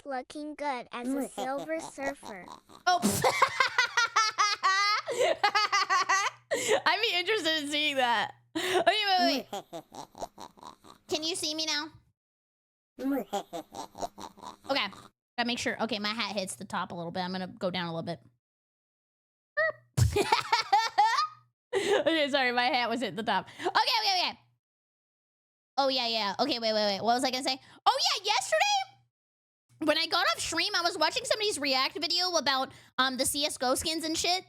looking good as a Silver Surfer. Oh. I'd be interested in seeing that. Okay, wait. Can you see me now? Okay. Gotta make sure. Okay, my hat hits the top a little bit. I'm gonna go down a little bit. Okay, sorry, my hat was hitting the top. Okay. Oh, yeah. Okay, wait. What was I gonna say? Oh, yeah, yesterday, when I got off stream, I was watching somebody's react video about the CSGO skins and shit.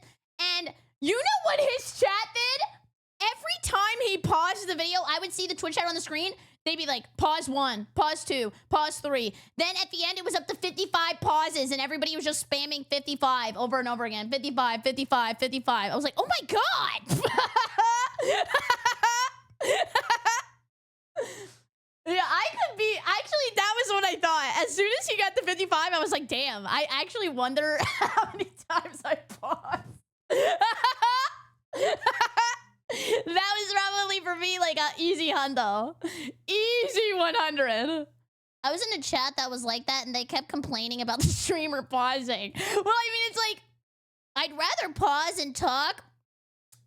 And you know what his chat did? Every time he paused the video, I would see the Twitch chat on the screen. They'd be like, pause 1, pause 2, pause 3. Then at the end, it was up to 55 pauses, and everybody was just spamming 55 over and over again. 55, 55, 55. I was like, oh my God. Yeah, I could be. Actually, that was what I thought. As soon as he got to 55, I was like, damn, I actually wonder how many times I paused. That was probably for me like a easy hundo. Easy 100. I was in a chat that was like that, and they kept complaining about the streamer pausing. Well, I mean, it's like, I'd rather pause and talk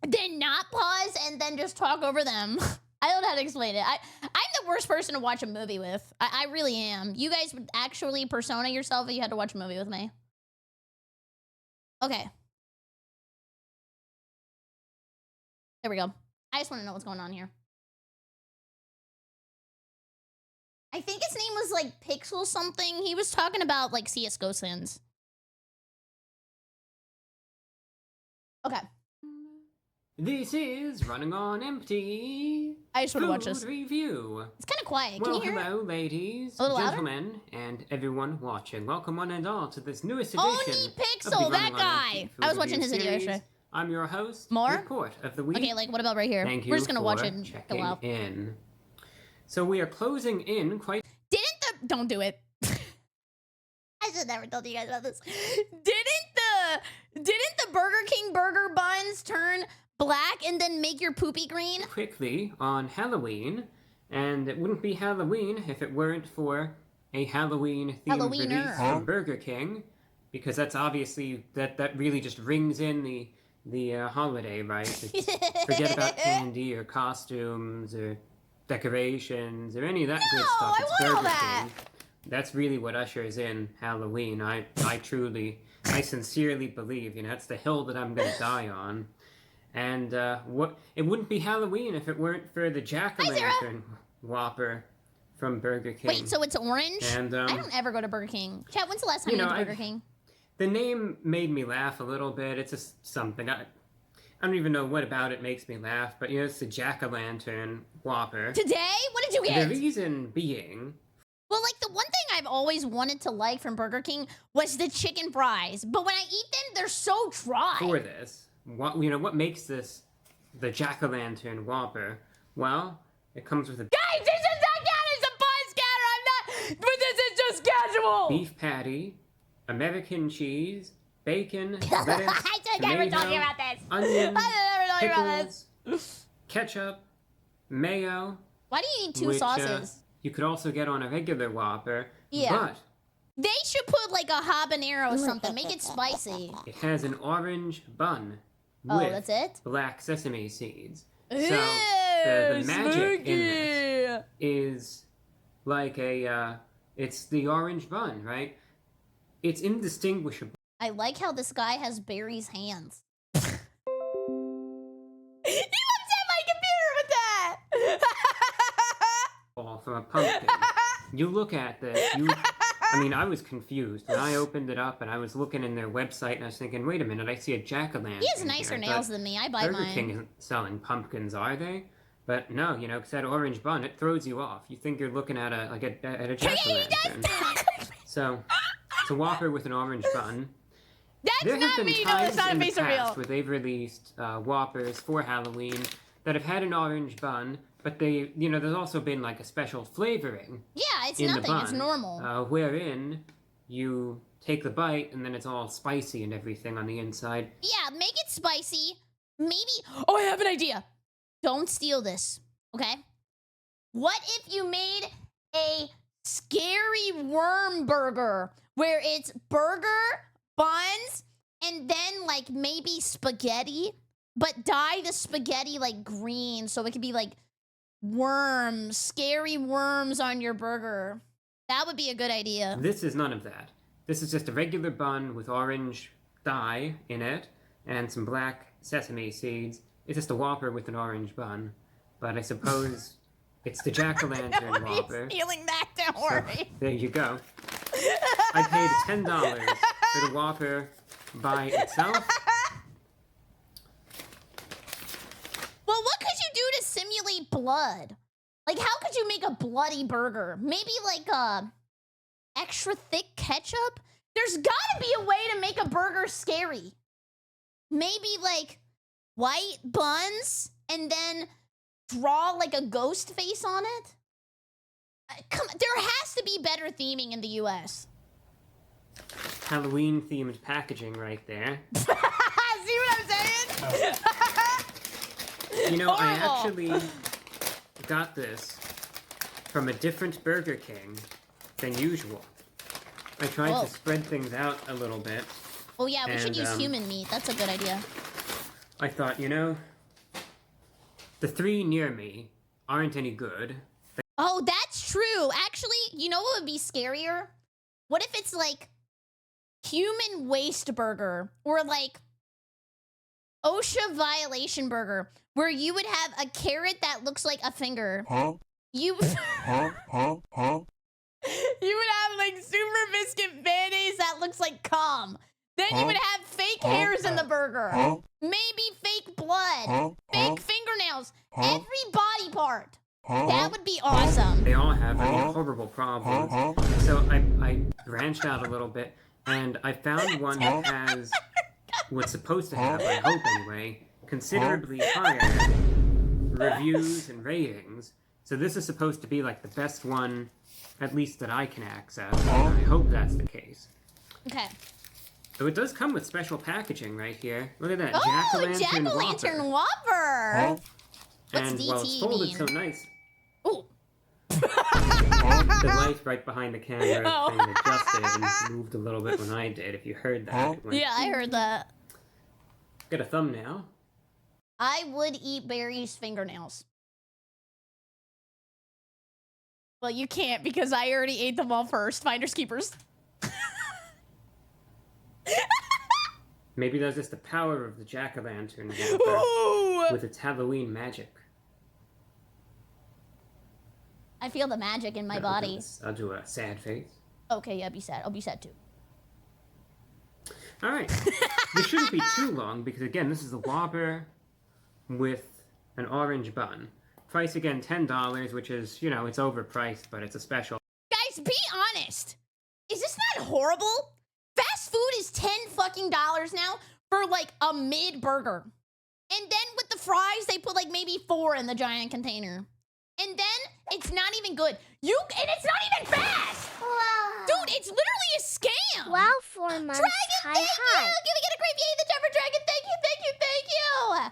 than not pause and then just talk over them. I don't know how to explain it. I'm the worst person to watch a movie with. I really am. You guys would actually persona yourself if you had to watch a movie with me. Okay. There we go. I just want to know what's going on here. I think his name was like Pixel something. He was talking about like CSGO skins. Okay. This is Running on Empty. I just want to watch this. Review. It's kind of quiet. Can Well, you hear hello, ladies, a little gentlemen, and everyone watching. Welcome one and all to this newest edition Only of the Pixel, that Running on guy. Empty I was Food watching Review his video series. yesterday. I'm your host, More? Report of the Week. Okay, like what about right here? Thank you We're just gonna for watch it and checking go out. in. So we are closing in quite... Don't do it. I should never told you guys about this. Didn't the Burger King burger buns turn black and then make your poopy green? quickly on Halloween, and it wouldn't be Halloween if it weren't for a Halloween-themed release from Burger King, because that's obviously, that really just rings in the holiday, right? Forget about candy or costumes or decorations or any of that good stuff. It's Burger King. That's really what ushers in Halloween. I sincerely believe, that's the hill that I'm gonna die on. And it wouldn't be Halloween if it weren't for the jack-o'-lantern Whopper from Burger King. Wait, so it's orange? And I don't ever go to Burger King. Chat, when's the last time you went to Burger King? The name made me laugh a little bit. It's just something. I don't even know what about it makes me laugh, but it's the jack-o'-lantern Whopper. Today? What did you get? The reason being... Well, like, the one thing I've always wanted to like from Burger King was the chicken fries. But when I eat them, they're so dry. For this, what makes this the jack-o'-lantern Whopper? Well, it comes with a... Guys, this is not count as a bun scatter! I'm not... But this is just casual! Beef patty, American cheese, bacon, lettuce, I should never talk about this. Onion, pickles, ketchup, mayo. Why do you need two sauces? You could also get on a regular Whopper. Yeah. But they should put like a habanero or something. Make it spicy. It has an orange bun Oh, with that's it? black sesame seeds. Ew, So the magic spooky. in this is like it's the orange bun, right? It's indistinguishable. I like how this guy has Barry's hands. He looks at my computer with that! From a pumpkin. You look at this, I was confused. When I opened it up and I was looking in their website and I was thinking, wait a minute, I see a jack-o'-lantern. He has nicer nails than me. I buy Burger mine. King isn't selling pumpkins, are they? But no, because that orange bun, it throws you off. You think you're looking at a jack-o'-lantern. So, it's a Whopper with an orange bun. That's not me, no, it's not a piece of real. Where they've released Whoppers for Halloween that have had an orange bun, but they, there's also been like a special flavoring. Yeah, it's in nothing. The bun, it's normal. Wherein you take the bite and then it's all spicy and everything on the inside. Yeah, make it spicy. Maybe. Oh, I have an idea. Don't steal this, okay? What if you made a scary worm burger where it's burger, buns, and then like maybe spaghetti, but dye the spaghetti like green so it could be like worms, scary worms on your burger. That would be a good idea. This is none of that. This is just a regular bun with orange dye in it and some black sesame seeds. It's just a Whopper with an orange bun. But I suppose it's the jack-o'-lantern Whopper. Feeling that, don't worry. There you go. I paid $10 for the Whopper by itself. Well, what could you do to simulate blood? Like, how could you make a bloody burger? Maybe like extra thick ketchup? There's gotta be a way to make a burger scary. Maybe like white buns and then draw like a ghost face on it? Come on, there has to be better theming in the US. Halloween-themed packaging right there. See what I'm saying? You know, I Horrible. actually got this from a different Burger King than usual. I tried to spread things out a little bit. Oh yeah, we should And, use human meat. That's a good idea. I thought, you know, the 3 near me aren't any good. Oh, that's true. Actually, you know what would be scarier? What if it's like human waste burger or like OSHA violation burger where you would have a carrot that looks like a finger. Huh? You Huh? You would have like super biscuit mayonnaise that looks like cum. Then you would have fake hairs in the burger. Huh? Maybe fake blood. Huh? Fake fingernails. Every body part. Huh? That would be awesome. They all have horrible problems. So I branched out a little bit, and I found one that has what's supposed to have, I hope anyway, considerably higher reviews and ratings. So this is supposed to be like the best one, at least that I can access. And I hope that's the case. Okay. So it does come with special packaging right here. Look at that, Oh, jack-o'-lantern Whopper. Whopper. What's And DT well, it's folded mean? so nice. Ooh. The light right behind the camera Oh. kind of adjusted and moved a little bit when I did. If you heard that, it went, Yeah, I heard that. Get a thumbnail. I would eat Barry's fingernails. Well, you can't because I already ate them all first. Finders keepers. Maybe that's just the power of the jack-o'-lantern Whopper Ooh. with its Halloween magic. I feel the magic in my body. I'll do a sad face. Okay, yeah, be sad. I'll be sad too. All right. This shouldn't be too long because, again, this is a Whopper with an orange bun. Price, again, $10, which is, you know, it's overpriced, but it's a special. Guys, be honest. Is this not horrible? Fast food is $10 fucking now for like a mid burger. And then with the fries, they put like maybe 4 in the giant container. And then it's not even good. And it's not even fast. Wow. Dude, it's literally a scam. Wow, 4 months. Dragon, Hi, thank hi. you. Give me a great yay, the Jumper Dragon. Thank you, thank you, thank you.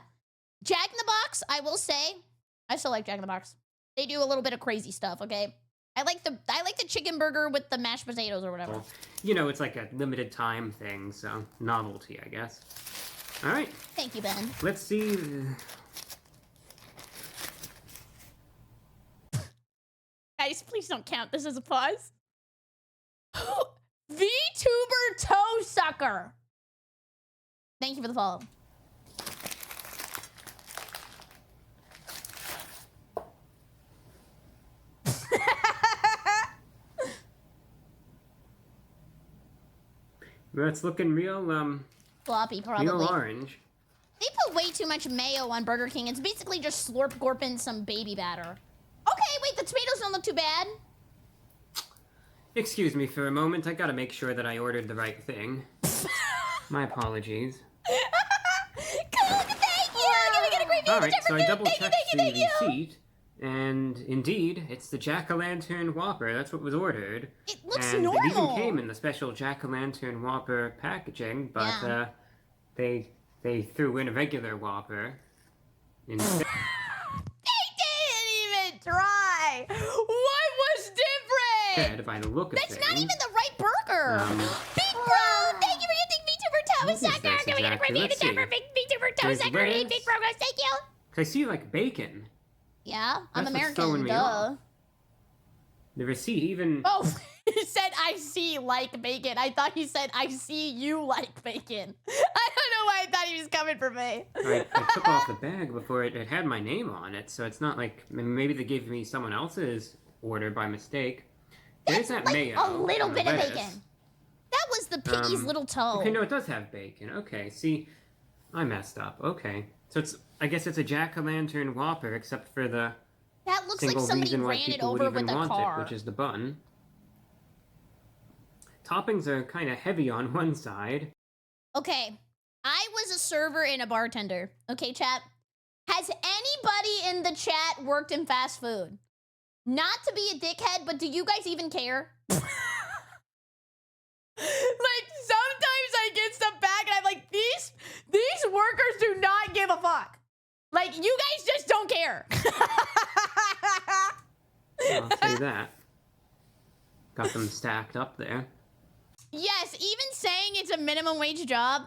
Jack in the Box, I will say, I still like Jack in the Box. They do a little bit of crazy stuff, okay? I like the chicken burger with the mashed potatoes or whatever. You know, it's like a limited time thing, so novelty, I guess. All right. Thank you, Ben. Let's see. Guys, please don't count this as a pause. VTuber Toe Sucker. Thank you for the follow. It's looking real, Floppy, probably. real orange. They put way too much mayo on Burger King. It's basically just slurp gorping some baby batter. Okay, wait, the tomatoes don't look too bad. Excuse me for a moment. I gotta make sure that I ordered the right thing. My apologies. Cool, thank you! Give me a great All right, so I Thank double-checked you, the thank you. receipt, and indeed, it's the jack-o'-lantern Whopper. That's what was ordered. It looks and normal. it even came in the special jack-o'-lantern Whopper packaging, but Yeah. they threw in a regular Whopper instead. They didn't even try. What was different? fed by the look of That's things. not even the right burger. Big Bro, thank you for using VTuber Toe What is Sucker. this Can we get a exactly? review Let's to see. for VTuber Toe There's Sucker? lettuce. Big Bro goes, thank you. 'Cause I see like bacon. Yeah, I'm That's what's throwing American, me duh. off. The receipt even. Oh, he said I see like bacon. I thought he said I see you like bacon. I don't know why I thought he was coming for me. I took off the bag before it had my name on it, so it's not like maybe they gave me someone else's order by mistake. There's that like mayo. a little and bit of lettuce. bacon. That was the piggy's little toe. Okay, no, it does have bacon. Okay, see, I messed up. Okay, so I guess it's a jack-o'-lantern Whopper, except for the That looks like single somebody reason why ran it people would over even with a want car. it, which is the bun. Toppings are kind of heavy on one side. Okay, I was a server and a bartender. Okay, chat? Has anybody in the chat worked in fast food? Not to be a dickhead, but do you guys even care? Like, sometimes I get stuff back and I'm like, these workers do not give a fuck. Like, you guys just don't care. I'll say that. Got them stacked up there. Yes, even saying it's a minimum wage job.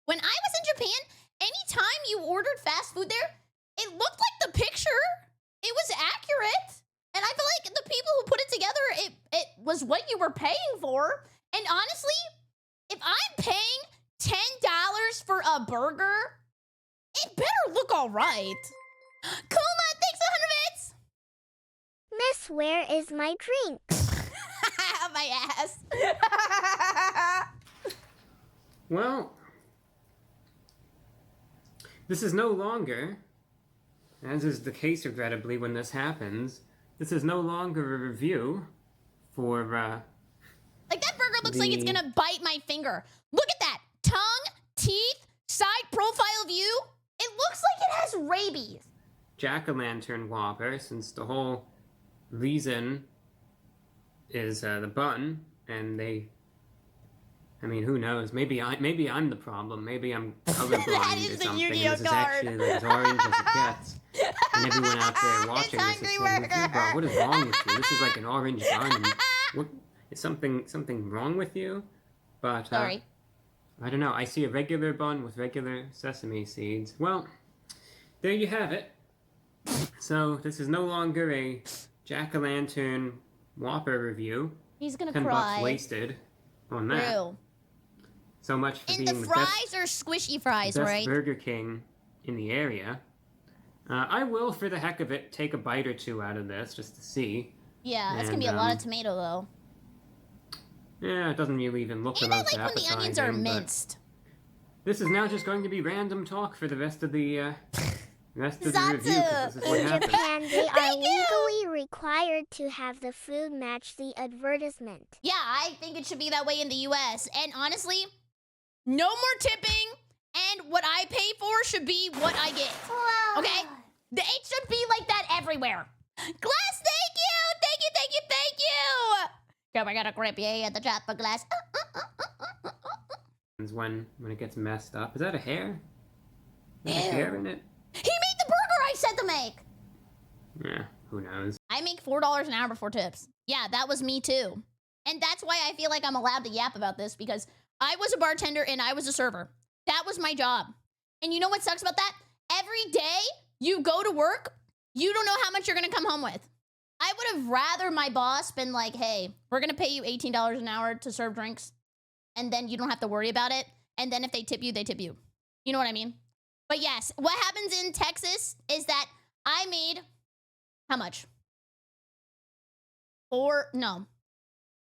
When I was in Japan, anytime you ordered fast food there, it looked like the picture. It was accurate. And I feel like the people who put it together, it was what you were paying for. And honestly, if I'm paying $10 for a burger, it better look all right. Kuma, thanks for 100 bits. Miss, where is my drink? My ass. Well, this is no longer, as is the case regrettably when this happens, this is no longer a review for, Like, that burger looks like it's gonna bite my finger. Look at that. Tongue, teeth, side profile view. It looks like it has rabies. Jack-o'-lantern Whopper, since the whole reason is the bun, and I mean, who knows? Maybe I'm the problem. Maybe I'm colorblind That or is the something. Yu-Gi-Oh This is card. actually like as orange as it gets. And everyone out there watching this Hungry is saying, Burger. "Bro, what is wrong with you? This is like an orange bun. And what is something wrong with you?" But Sorry. I don't know. I see a regular bun with regular sesame seeds. Well, there you have it. So this is no longer a jack-o'-lantern Whopper review. He's gonna $10 cry. wasted on that. True. So much for And being the the best, fries are squishy fries, best right? Burger King in the area. I will, for the heck of it, take a bite or two out of this just to see. Yeah, that's gonna And, be a lot of tomato though. Yeah, it doesn't really even look And I the most like when the appetizing. onions are but minced. This is now just going to be random talk for the rest of the review. 'Cause this is what In happens. Japan, they are Thank you. legally required to have the food match the advertisement. Yeah, I think it should be that way in the US. And honestly, no more tipping, and what I pay for should be what I get. Okay? It should be like that everywhere. Glass, thank you! Thank you, thank you, thank you! Oh my god, a grippy at the chat for Glass. When it gets messed up. Is that a hair? Is that a Ew. hair in it? He made the burger I said to make! Yeah, who knows? I make $4 an hour before tips. Yeah, that was me too. And that's why I feel like I'm allowed to yap about this, because I was a bartender and I was a server. That was my job. And you know what sucks about that? Every day you go to work, you don't know how much you're gonna come home with. I would have rather my boss been like, hey, we're gonna pay you $18 an hour to serve drinks, and then you don't have to worry about it. And then if they tip you, they tip you. You know what I mean? But yes, what happens in Texas is that I made, how much? No.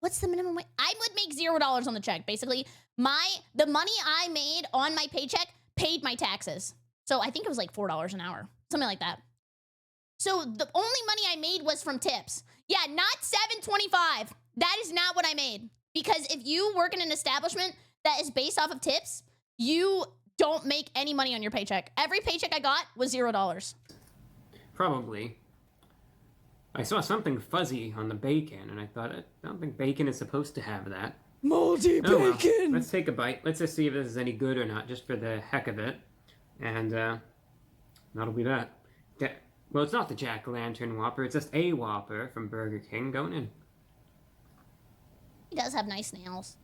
What's the minimum wage? I would make $0 on the check. Basically, the money I made on my paycheck paid my taxes. So I think it was like $4 an hour, something like that. So the only money I made was from tips. Yeah, not $7.25. That is not what I made. Because if you work in an establishment that is based off of tips, you don't make any money on your paycheck. Every paycheck I got was $0. Probably. I saw something fuzzy on the bacon, and I thought, I don't think bacon is supposed to have that. Moldy Oh, well. Let's take a bite. Let's just see if this is any good or not, just for the heck of it. And that'll be that. Well, it's not the Jack-o'-lantern Whopper. It's just a Whopper from Burger King going in. He does have nice nails.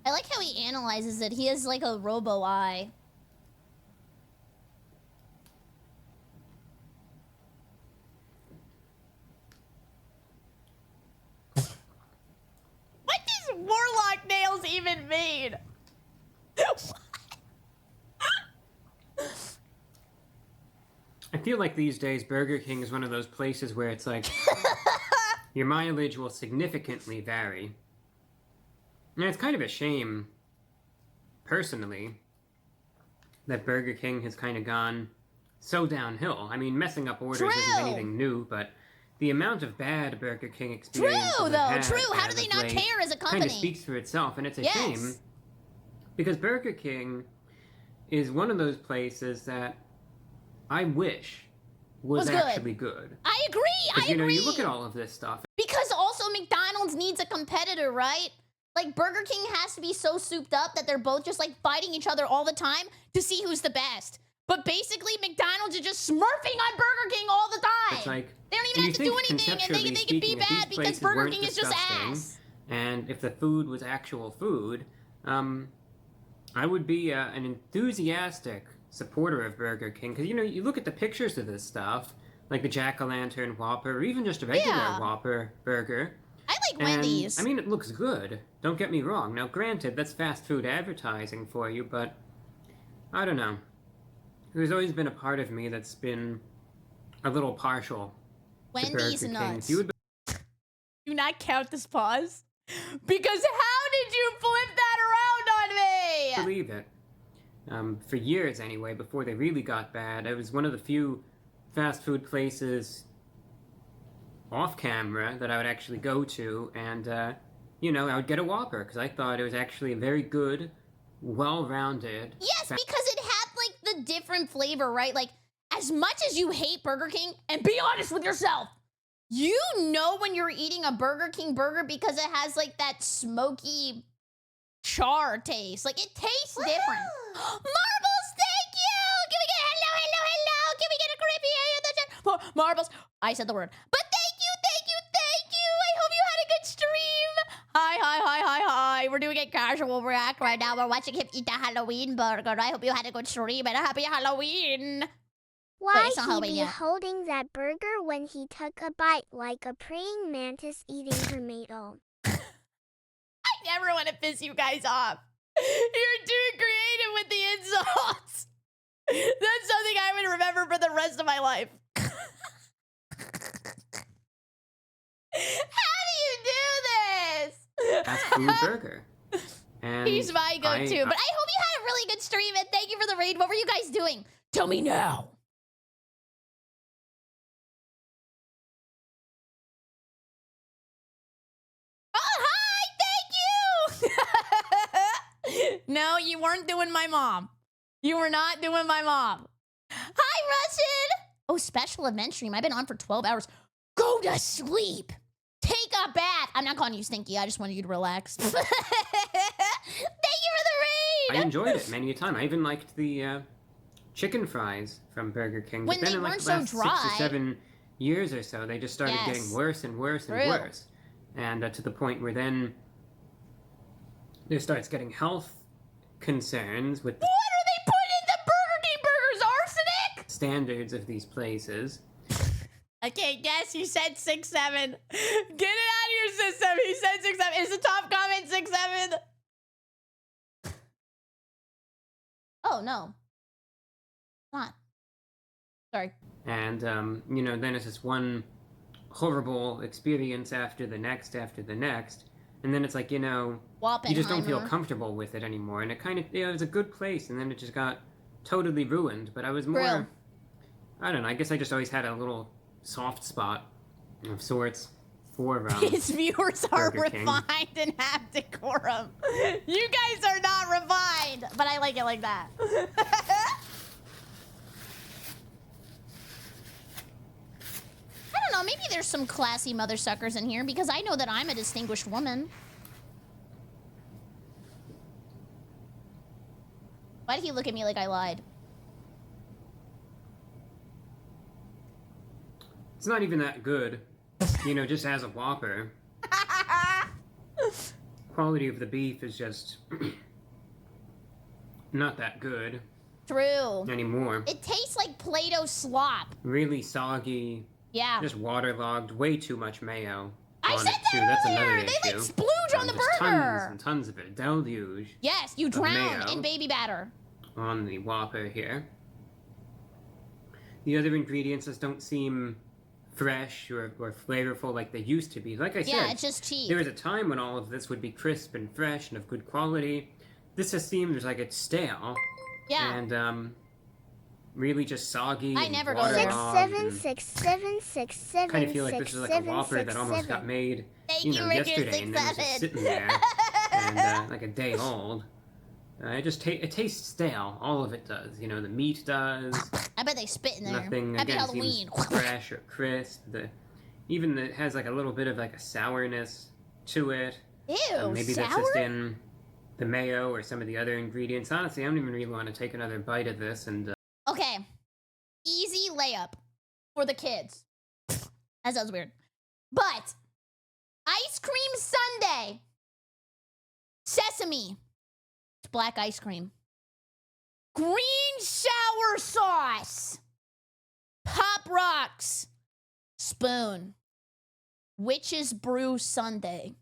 I like how he analyzes it. He has like a robo eye. What does warlock nails even mean? I feel like these days Burger King is one of those places where it's like your mileage will significantly vary. And it's kind of a shame, personally, that Burger King has kind of gone so downhill. I mean, messing up orders isn't anything new, but the amount of bad Burger King experiences True, though. I've had True. How do they not care as a company? kind of speaks for itself, and it's a shame because Burger King is one of those places that I wish was actually good. I agree. I agree. You know, you look at all of this stuff. Because also McDonald's needs a competitor, right? Like, Burger King has to be so souped up that they're both just, like, fighting each other all the time to see who's the best. But basically, McDonald's is just smurfing on Burger King all the time. It's like, they don't even have to do anything, and they can be bad because Burger King is just ass. And if the food was actual food, I would be an enthusiastic supporter of Burger King. Because, you know, you look at the pictures of this stuff, like the Jack-o'-lantern Whopper, or even just a regular Whopper burger. I like Wendy's. I mean, it looks good. Don't get me wrong. Now, granted, that's fast food advertising for you, but I don't know. There's always been a part of me that's been a little partial to Burger King. Nuts. Do not count this pause. Because how did you flip that around on me? Believe it. For years, anyway, before they really got bad, it was one of the few fast food places off camera that I would actually go to, and you know, I would get a Whopper because I thought it was actually a very good, well-rounded. Yes, because it had like the different flavor, right? Like, as much as you hate Burger King, and be honest with yourself, you know when you're eating a Burger King burger because it has like that smoky char taste. Like, it tastes different. Marbles, thank you! Can we get hello? Can we get a creepy marbles? I said the word. But thank you. I hope you had a good stream. Hi. We're doing a casual react right now. We're watching him eat the Halloween burger. I hope you had a good stream and a happy Halloween. Why he be holding that burger when he took a bite like a praying mantis eating tomato? I never want to piss you guys off. You're too creative with the insults. That's something I would remember for the rest of my life. How do you do this? Fast food burger. And he's my go-to. But I hope you had a really good stream, and thank you for the raid. What were you guys doing? Tell me now. Oh, hi! Thank you! No, you weren't doing my mom. You were not doing my mom. Hi, Russian! Oh, special event stream. I've been on for 12 hours. Go to sleep. Take a bath. I'm not calling you stinky. I just wanted you to relax. Thank you for the raid. I enjoyed it many a time. I even liked the chicken fries from Burger King. When but then they in like weren't the last so dry. 6 or 7 years or so, they just started getting worse and worse and worse. And to the point where then there starts getting health concerns with the what are they putting in the Burger King burgers? Arsenic? Standards of these places. Okay, guess you said 6'7". Get it out of your system. He said 6'7". Is the top comment 6'7"? Oh no. Not. Sorry. And you know, then it's just one horrible experience after the next, and then it's like, you know, you just don't feel comfortable with it anymore. And it kind of, you know, it was a good place, and then it just got totally ruined. But I was more, I don't know, I guess I just always had a little soft spot of sorts for his viewers are refined and have decorum. You guys are not refined, but I like it like that. I don't know, maybe there's some classy mother suckers in here because I know that I'm a distinguished woman. Why did he look at me like I lied? It's not even that good, you know, just as a Whopper. Quality of the beef is just not that good. True. Anymore. It tastes like Play-Doh slop. Really soggy. Yeah. Just waterlogged. Way too much mayo. I said that too. earlier. That's another issue. They like splooge on the just burger. Tons and tons of it. Deluge. Yes, you drown in baby batter. On the Whopper here. The other ingredients just don't seem fresh or flavorful like they used to be. Like I said, yeah, it's just cheap. There was a time when all of this would be crisp and fresh and of good quality. This just seems like it's stale. Yeah. And really just soggy. I never go there. 6767676. Kind of feel like this is like a Whopper that almost got made, yesterday, and then was just sitting there and like a day old. It tastes stale. All of it does. You know, the meat does. I bet they spit in there. Nothing Happy again Halloween. seems fresh or crisp. Even it has like a little bit of like a sourness to it. Ew, maybe sour? that's just in the mayo or some of the other ingredients. Honestly, I don't even really want to take another bite of this. And okay, easy layup for the kids. That sounds weird. But ice cream sundae, sesame. Black ice cream, green sour sauce, Pop Rocks, spoon, witch's brew sundae.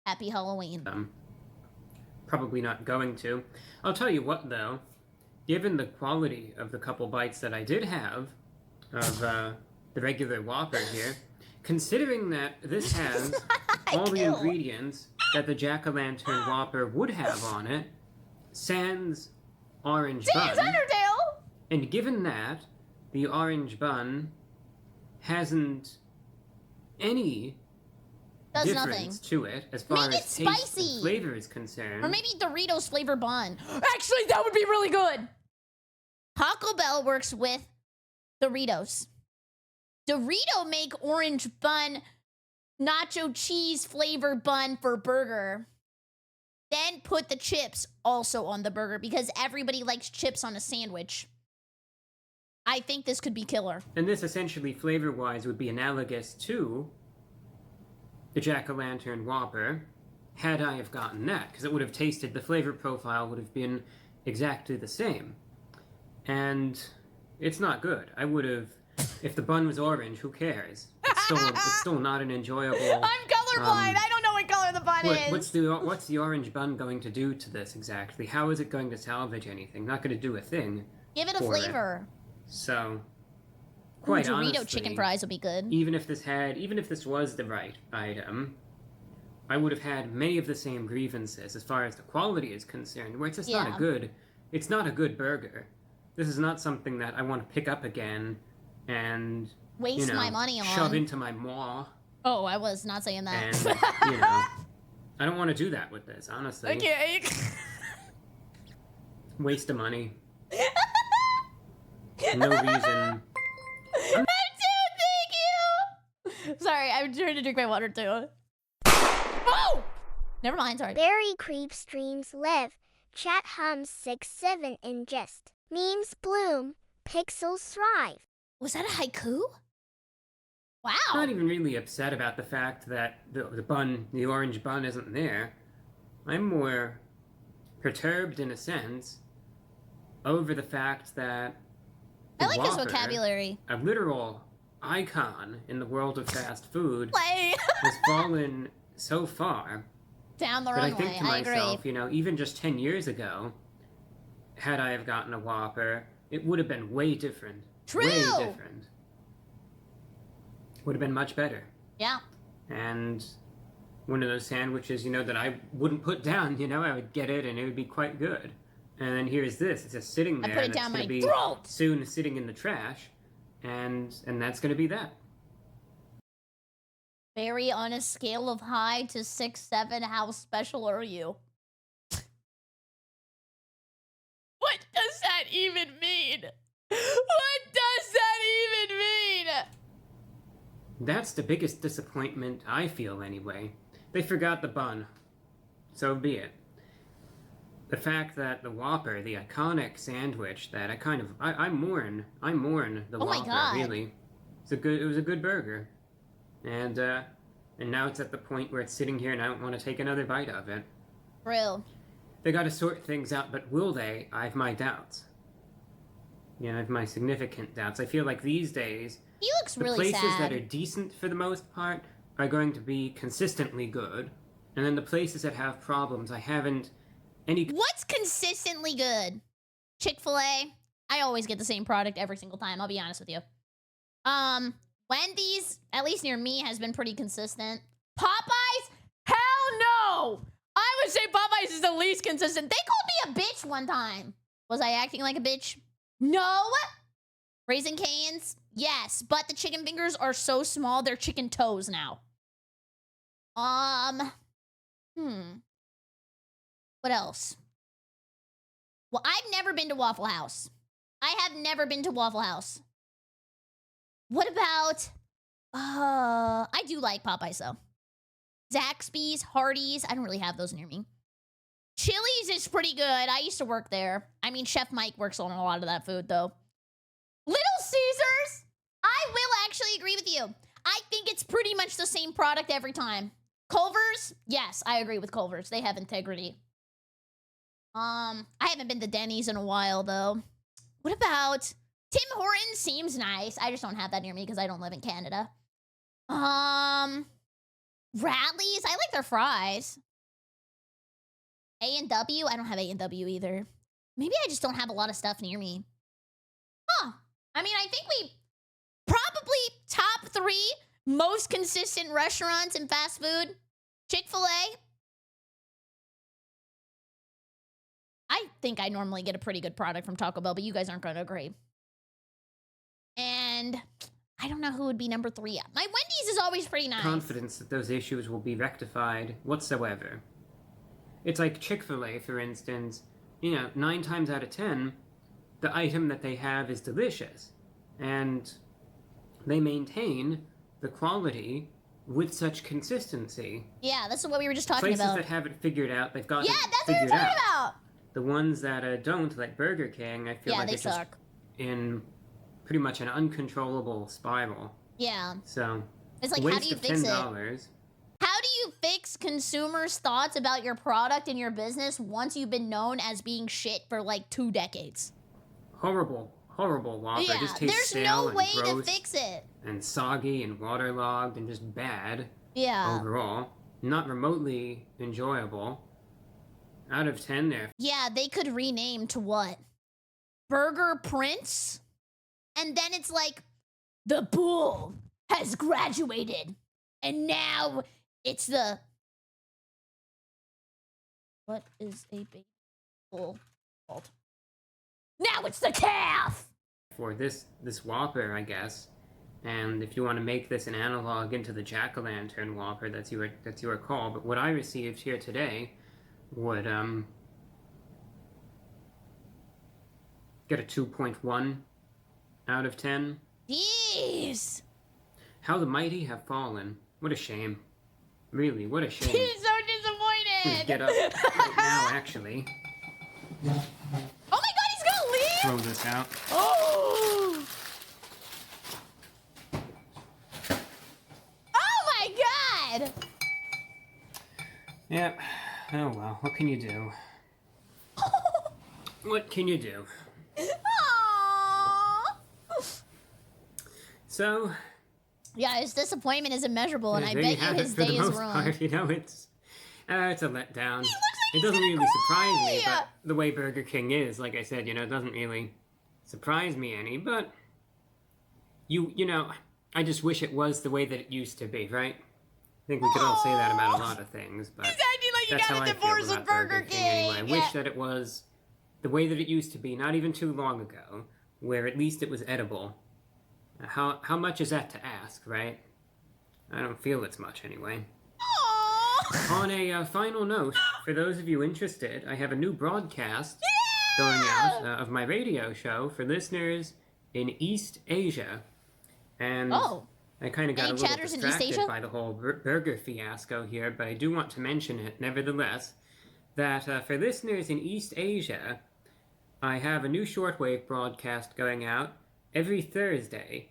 Happy Halloween. Probably not going to. I'll tell you what, though. Given the quality of the couple bites that I did have of the regular Whopper here, considering that this has all the ingredients that the Jack-o'-lantern Whopper would have on it, sans orange bun. Undertale! And given that the orange bun hasn't any difference to it as far as taste and flavor is concerned. Or maybe Doritos flavor bun. Actually, that would be really good. Taco Bell works with Doritos. Dorito make orange bun, nacho cheese flavor bun for burger. Then put the chips also on the burger because everybody likes chips on a sandwich. I think this could be killer. And this essentially flavor-wise would be analogous to the Jack-o'-lantern Whopper had I have gotten that, because it would have tasted, the flavor profile would have been exactly the same. And it's not good. I would have, if the bun was orange, who cares? It's still not an enjoyable... I'm colorblind. I don't know what color the bun is. What's the orange bun going to do to this exactly? How is it going to salvage anything? Not going to do a thing. Give it a flavor. So, quite honestly, Dorito chicken fries would be good. Even if this was the right item, I would have had many of the same grievances as far as the quality is concerned, where it's just not a good burger. This is not something that I want to pick up again and waste my money on. Shove into my maw. Oh, I was not saying that. And, I don't want to do that with this, honestly. Okay. Waste of money. No reason. Thank you! Sorry, I'm trying to drink my water too. Oh! Never mind, sorry. berrycrepe streams live. Chat hums 6-7 ingest. Memes bloom. Pixels thrive. Was that a haiku? Wow. I'm not even really upset about the fact that the orange bun isn't there. I'm more perturbed in a sense over the fact that I like Whopper, this vocabulary. A literal icon in the world of fast food, has fallen so far down the that wrong I think way. to myself, agree. Even just 10 years ago, had I have gotten a Whopper, it would have been way different. True. Way different. Would have been much better. Yeah. And one of those sandwiches, that I wouldn't put down, I would get it and it would be quite good. And then here's this, it's just sitting there. I put it down my throat. Soon sitting in the trash, and that's gonna be that. Barry, on a scale of high to 6-7, how special are you? What does that even mean? What does that even mean? That's the biggest disappointment I feel anyway. They forgot the bun. So be it. The fact that the Whopper, the iconic sandwich that I mourn the Oh my Whopper, God. really. it was a good burger. And now it's at the point where it's sitting here and I don't want to take another bite of it. Real. They got to sort things out, but will they? I have my doubts. Yeah, I have my significant doubts. I feel like these days, He looks the really places sad. that are decent for the most part are going to be consistently good. And then the places that have problems, I haven't any... What's consistently good? Chick-fil-A. I always get the same product every single time, I'll be honest with you. Wendy's, at least near me, has been pretty consistent. Popeyes? Hell no! I would say Popeyes is the least consistent. They called me a bitch one time. Was I acting like a bitch? No! Raising Cane's? Yes, but the chicken fingers are so small, they're chicken toes now. What else? Well, I've never been to Waffle House. I have never been to Waffle House. What about, I do like Popeyes though. Zaxby's, Hardee's, I don't really have those near me. Chili's is pretty good. I used to work there. I mean, Chef Mike works on a lot of that food though. Little Caesars, I will actually agree with you. I think it's pretty much the same product every time. Culver's, yes, I agree with Culver's. They have integrity. I haven't been to Denny's in a while though. What about Tim Hortons? Seems nice. I just don't have that near me because I don't live in Canada. Radley's, I like their fries. A&W, I don't have A&W either. Maybe I just don't have a lot of stuff near me. Huh. I mean, I think we probably top 3 most consistent restaurants in fast food. Chick-fil-A. I think I normally get a pretty good product from Taco Bell, but you guys aren't going to agree. And I don't know who would be number 3. My Wendy's is always pretty nice. Confidence that those issues will be rectified whatsoever. It's like Chick-fil-A, for instance. You know, 9 times out of 10, the item that they have is delicious. And they maintain the quality with such consistency. Yeah, that's what we were just talking Places about. that have it figured out, they've got it Yeah, that's what figured we're talking out. about. The ones that don't, like Burger King, I feel like they it's just suck. in pretty much an uncontrollable spiral. Yeah. So, It's like, waste how do you of fix it? $10. How do you fix consumers' thoughts about your product and your business once you've been known as being shit for like 2 decades? Horrible Whopper. Yeah, Just tastes there's stale no and way to gross fix it. and soggy and waterlogged and just bad. Yeah. Overall. Not remotely enjoyable. Out of 10 there. Yeah, they could rename to what? Burger Prince? And then it's like, the bull has graduated. And now it's the... What is a baby bull called? Now it's the calf! For this Whopper, I guess. And if you want to make this an analog into the Jack-o'-lantern Whopper, that's your call. But what I received here today would get a 2.1 out of 10. Jeez! How the mighty have fallen. What a shame. Really, what a shame. He's so disappointed! Get up right now, actually. Oh my god, he's gonna leave? Throw this out. Oh! Oh my god! Yep. Oh well, what can you do? What can you do? Aww. So... Yeah, his disappointment is immeasurable, and I there bet you you have his it for day the is most ruined. part. You know, it's a letdown. He looks like It he's doesn't gonna really surprise me, cry. but the way Burger King is, like I said, you know, it doesn't really surprise me any, but you know, I just wish it was the way that it used to be, right? I think we could all say that about a lot of things, but He's acting like that's you how got I a feel divorce about with Burger King. anyway. I wish that it was the way that it used to be, not even too long ago, where at least it was edible. How much is that to ask, right? I don't feel it's much anyway. Aww. On a final note, for those of you interested, I have a new broadcast going out of my radio show for listeners in East Asia. And I kind of got Any a little chatters in East distracted Asia? by the whole burger fiasco here, but I do want to mention it nevertheless, that for listeners in East Asia, I have a new shortwave broadcast going out every Thursday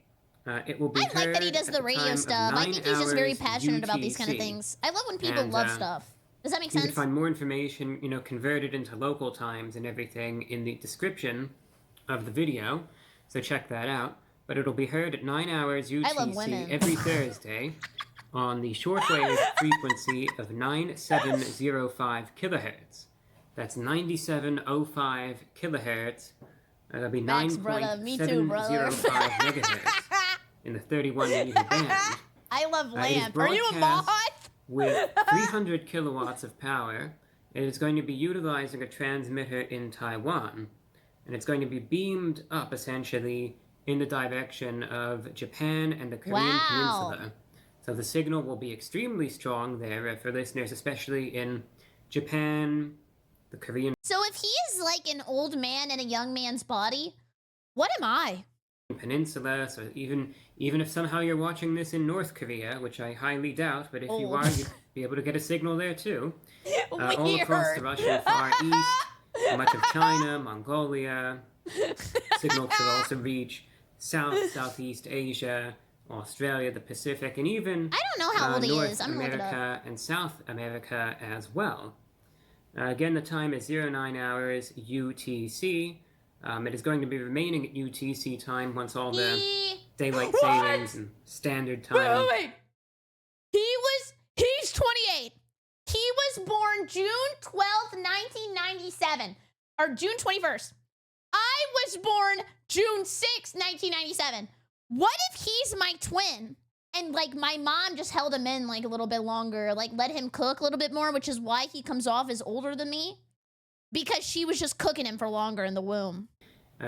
It will be I like that he does heard the at radio time of stuff. I 9 think he's just very hours passionate about these kind of UTC. things. I love when people And, love stuff. Does that make You sense? can find more information, converted into local times and everything in the description of the video, so check that out. But it'll be heard at 9 hours I love UTC women. every Thursday on the shortwave frequency of 9705 kilohertz. That's 9705 kilohertz. That'll be Facts, brother. Me too, brother. 9.705 megahertz in the 31-meter band. I love It is lamp. Are you a broadcast moth? with 300 kilowatts of power. It is going to be utilizing a transmitter in Taiwan. And it's going to be beamed up, essentially, in the direction of Japan and the Korean Peninsula. So the signal will be extremely strong there for listeners, especially in Japan, the Korean So if he is like an old man in a young man's body, what am I? Peninsula. So even if somehow you're watching this in North Korea, which I highly doubt, but if you are, you'd be able to get a signal there too. All across the Russian Far East, much of China, Mongolia. Signal could also reach Southeast Asia, Australia, the Pacific, and even I don't know how old he North is. I'm gonna look it up. America and South America as well. Again, the time is 09 hours UTC. It is going to be remaining at UTC time once all the daylight savings and standard time. Wait. He's 28. He was born June 12th, 1997. Or June 21st. I was born June 6th, 1997. What if he's my twin? And, like, my mom just held him in, like, a little bit longer. Like, let him cook a little bit more, which is why he comes off as older than me. Because she was just cooking him for longer in the womb.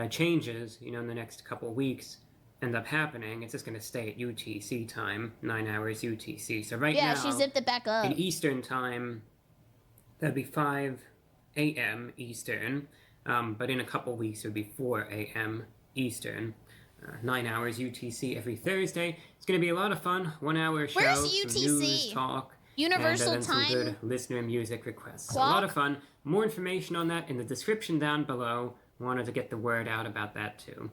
Changes, in the next couple weeks end up happening. It's just going to stay at UTC time, 9 hours UTC. So now... Yeah, she zipped it back up. In Eastern time, that'd be 5 a.m. Eastern. But in a couple weeks, it would be 4 a.m. Eastern. 9 hours UTC every Thursday. It's going to be a lot of fun. 1 hour show. Where's some UTC? news, talk. Universal and then Time? some good listener music requests. Clock? A lot of fun. More information on that in the description down below. Wanted to get the word out about that too.